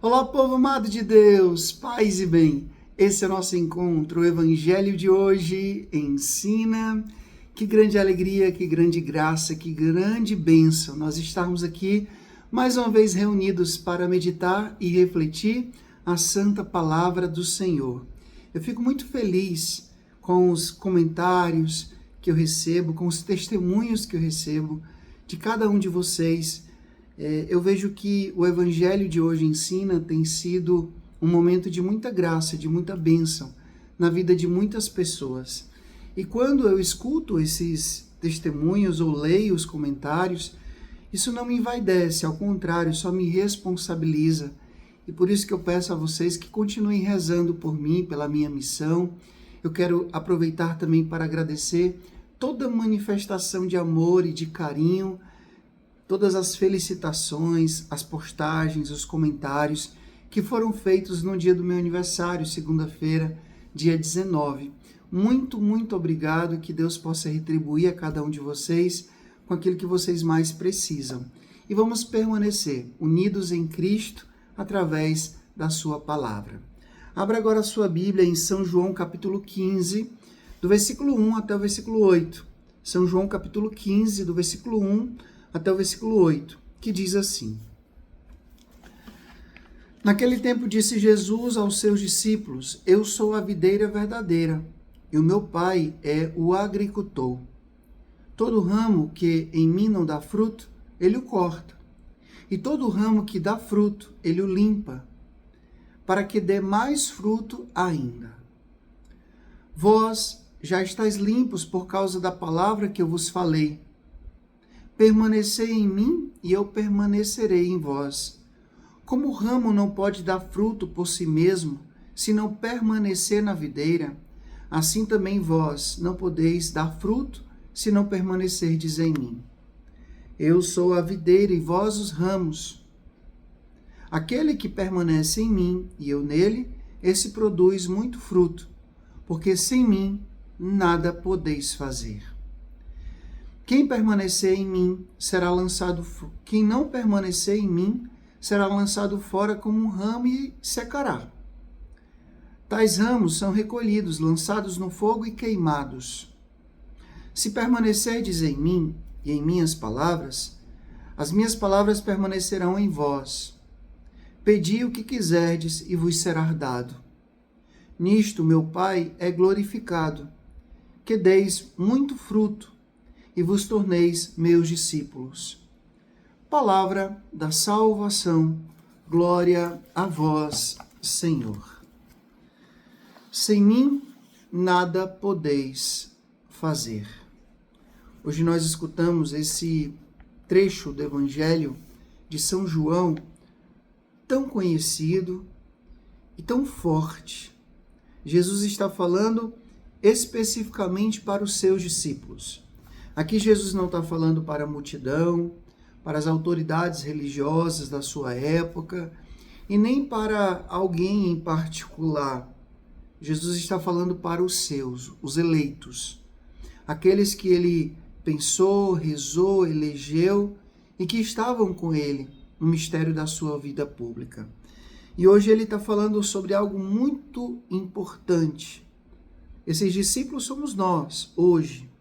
Olá, povo amado de Deus, paz e bem. Esse é o nosso encontro. O Evangelho de hoje ensina. Que grande alegria, que grande graça, que grande bênção nós estarmos aqui mais uma vez reunidos para meditar e refletir a santa palavra do Senhor. Eu fico muito feliz com os comentários que eu recebo, com os testemunhos que eu recebo de cada um de vocês. Eu vejo que o Evangelho de hoje ensina tem sido um momento de muita graça, de muita bênção na vida de muitas pessoas. E quando eu escuto esses testemunhos ou leio os comentários, isso não me envaidece, ao contrário, só me responsabiliza. E por isso que eu peço a vocês que continuem rezando por mim, pela minha missão. Eu quero aproveitar também para agradecer toda manifestação de amor e de carinho, todas as felicitações, as postagens, os comentários que foram feitos no dia do meu aniversário, segunda-feira, dia 19. Muito obrigado, que Deus possa retribuir a cada um de vocês com aquilo que vocês mais precisam. E vamos permanecer unidos em Cristo através da sua palavra. Abra agora a sua Bíblia em São João capítulo 15, do versículo 1 até o versículo 8. São João capítulo 15, do versículo 1 até o versículo 8, que diz assim: Naquele tempo disse Jesus aos seus discípulos: Eu sou a videira verdadeira, e o meu Pai é o agricultor. Todo ramo que em mim não dá fruto, ele o corta. E todo ramo que dá fruto, ele o limpa, para que dê mais fruto ainda. Vós já estáis limpos por causa da palavra que eu vos falei. Permanecei em mim e eu permanecerei em vós. Como o ramo não pode dar fruto por si mesmo, se não permanecer na videira, assim também vós não podeis dar fruto, se não permanecerdes em mim. Eu sou a videira e vós os ramos. Aquele que permanece em mim e eu nele, esse produz muito fruto, porque sem mim nada podeis fazer. Quem permanecer em mim será lançado, quem não permanecer em mim será lançado fora como um ramo e secará. Tais ramos são recolhidos, lançados no fogo e queimados. Se permanecerdes em mim e em minhas palavras, as minhas palavras permanecerão em vós. Pedi o que quiserdes e vos será dado. Nisto meu Pai é glorificado, que deis muito fruto e vos torneis meus discípulos. Palavra da salvação, glória a vós, Senhor. Sem mim, nada podeis fazer. Hoje nós escutamos esse trecho do Evangelho de São João, tão conhecido e tão forte. Jesus está falando especificamente para os seus discípulos. Aqui Jesus não está falando para a multidão, para as autoridades religiosas da sua época, e nem para alguém em particular. Jesus está falando para os seus, os eleitos, aqueles que ele pensou, rezou, elegeu e que estavam com ele no mistério da sua vida pública. E hoje ele está falando sobre algo muito importante. Esses discípulos somos nós, hoje.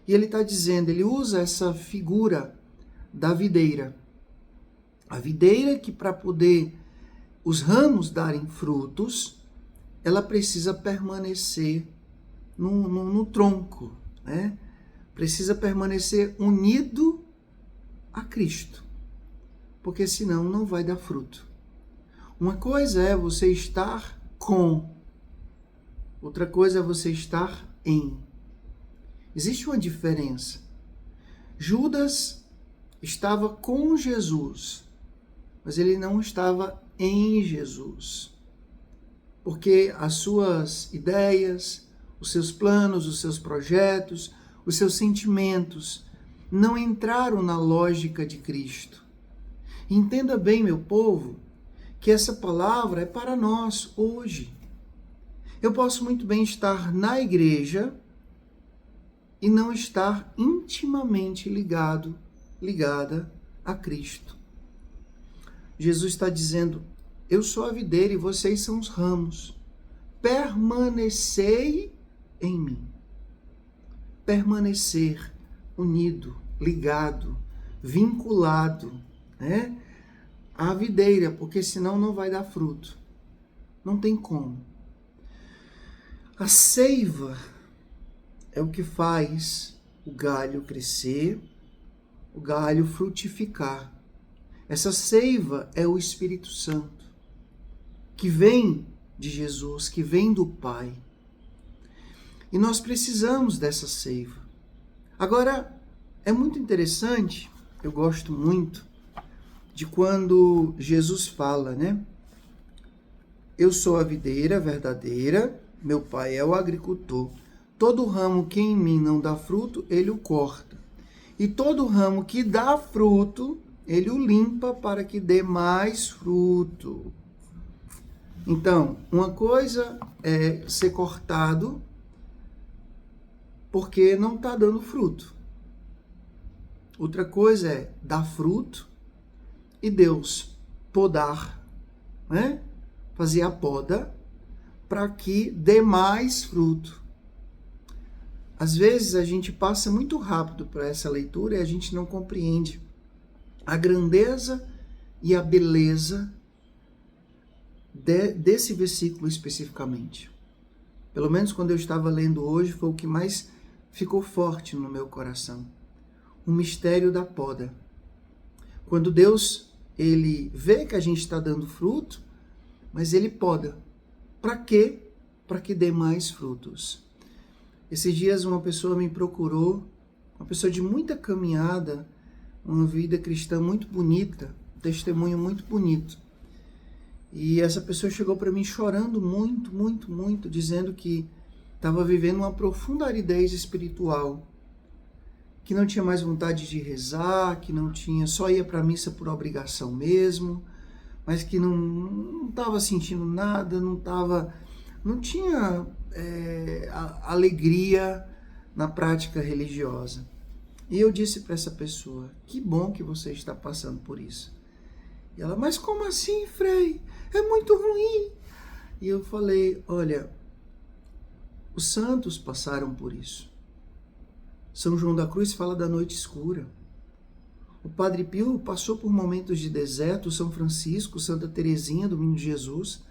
E ele está dizendo, ele usa essa figura da videira. A videira que, para poder os ramos darem frutos, ela precisa permanecer no tronco, né? Precisa permanecer unido a Cristo, porque senão não vai dar fruto. Uma coisa é você estar com, outra coisa é você estar em. Existe uma diferença. Judas estava com Jesus, mas ele não estava em Jesus. Porque as suas ideias, os seus planos, os seus projetos, os seus sentimentos não entraram na lógica de Cristo. Entenda bem, meu povo, que essa palavra é para nós hoje. Eu posso muito bem estar na igreja e não estar intimamente ligada a Cristo. Jesus está dizendo, eu sou a videira e vocês são os ramos. Permanecei em mim. Permanecer unido, ligado, vinculado, né, à videira, porque senão não vai dar fruto. Não tem como. A seiva é o que faz o galho crescer, o galho frutificar. Essa seiva é o Espírito Santo, que vem de Jesus, que vem do Pai. E nós precisamos dessa seiva. Agora, é muito interessante, eu gosto muito, de quando Jesus fala, né? Eu sou a videira verdadeira, meu Pai é o agricultor. Todo ramo que em mim não dá fruto, ele o corta. E todo ramo que dá fruto, ele o limpa para que dê mais fruto. Então, uma coisa é ser cortado porque não está dando fruto. Outra coisa é dar fruto e Deus podar, né? Fazer a poda para que dê mais fruto. Às vezes a gente passa muito rápido para essa leitura e a gente não compreende a grandeza e a beleza desse versículo especificamente. Pelo menos quando eu estava lendo hoje, foi o que mais ficou forte no meu coração. O mistério da poda. Quando Deus, ele vê que a gente está dando fruto, mas ele poda. Para quê? Para que dê mais frutos. Esses dias uma pessoa me procurou, uma pessoa de muita caminhada, uma vida cristã muito bonita, um testemunho muito bonito. E essa pessoa chegou para mim chorando muito, muito, muito, dizendo que estava vivendo uma profunda aridez espiritual, que não tinha mais vontade de rezar, que não tinha, só ia para a missa por obrigação mesmo, mas que não estava sentindo nada, não tinha alegria na prática religiosa. E eu disse para essa pessoa, que bom que você está passando por isso. E ela, mas como assim, Frei? É muito ruim. E eu falei, olha, os santos passaram por isso. São João da Cruz fala da noite escura. O Padre Pio passou por momentos de deserto, São Francisco, Santa Teresinha do Menino Jesus.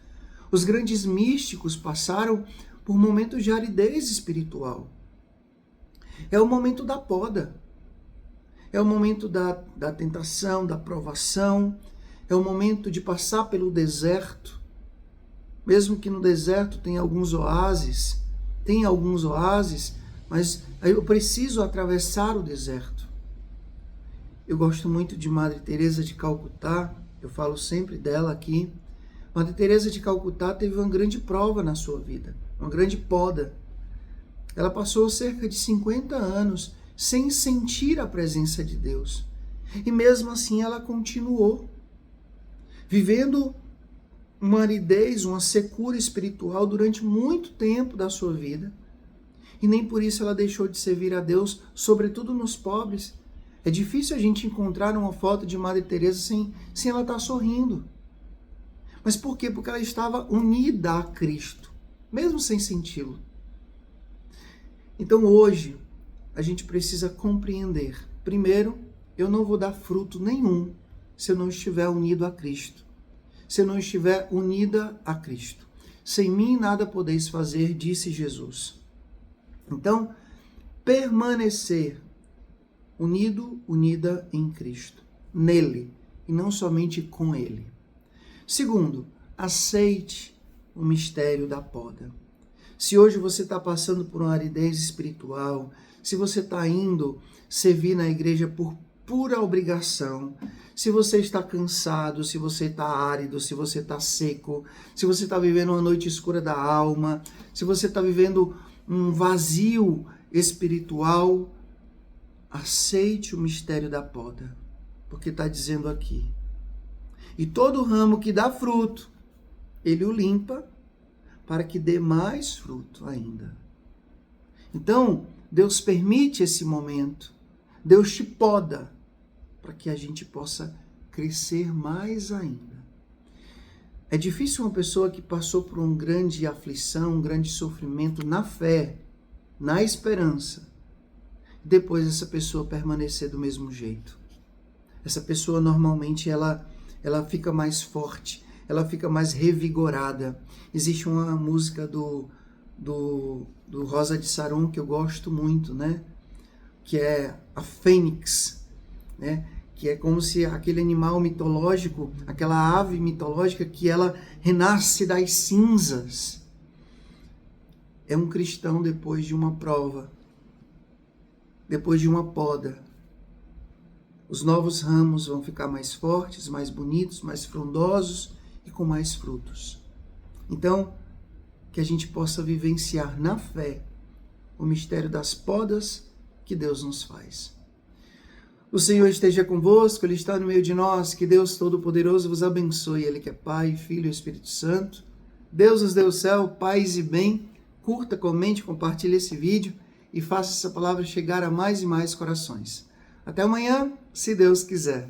Os grandes místicos passaram por momentos de aridez espiritual. É o momento da poda. É o momento da tentação, da provação. É o momento de passar pelo deserto. Mesmo que no deserto tenha alguns oásis, mas eu preciso atravessar o deserto. Eu gosto muito de Madre Teresa de Calcutá, eu falo sempre dela aqui. Madre Teresa de Calcutá teve uma grande prova na sua vida, uma grande poda. Ela passou cerca de 50 anos sem sentir a presença de Deus. E mesmo assim ela continuou vivendo uma aridez, uma secura espiritual durante muito tempo da sua vida. E nem por isso ela deixou de servir a Deus, sobretudo nos pobres. É difícil a gente encontrar uma foto de Madre Teresa sem ela estar sorrindo. Mas por quê? Porque ela estava unida a Cristo, mesmo sem senti-lo. Então hoje, a gente precisa compreender. Primeiro, eu não vou dar fruto nenhum se eu não estiver unido a Cristo. Se eu não estiver unida a Cristo. Sem mim nada podeis fazer, disse Jesus. Então, permanecer unido, unida em Cristo, nele, e não somente com ele. Segundo, aceite o mistério da poda. Se hoje você está passando por uma aridez espiritual, se você está indo servir na igreja por pura obrigação, se você está cansado, se você está árido, se você está seco, se você está vivendo uma noite escura da alma, se você está vivendo um vazio espiritual, aceite o mistério da poda, porque está dizendo aqui. E todo ramo que dá fruto, ele o limpa para que dê mais fruto ainda. Então, Deus permite esse momento, Deus te poda, para que a gente possa crescer mais ainda. É difícil uma pessoa que passou por uma grande aflição, um grande sofrimento na fé, na esperança, depois essa pessoa permanecer do mesmo jeito. Essa pessoa normalmente ela fica mais forte, ela fica mais revigorada. Existe uma música do Rosa de Saron que eu gosto muito, né? Que é a Fênix, né? Que é como se aquele animal mitológico, aquela ave mitológica que ela renasce das cinzas. É um cristão depois de uma prova, depois de uma poda. Os novos ramos vão ficar mais fortes, mais bonitos, mais frondosos e com mais frutos. Então, que a gente possa vivenciar na fé o mistério das podas que Deus nos faz. O Senhor esteja convosco, Ele está no meio de nós, que Deus Todo-Poderoso vos abençoe, Ele que é Pai, Filho e Espírito Santo. Deus nos dê o céu, paz e bem. Curta, comente, compartilhe esse vídeo e faça essa palavra chegar a mais e mais corações. Até amanhã, se Deus quiser.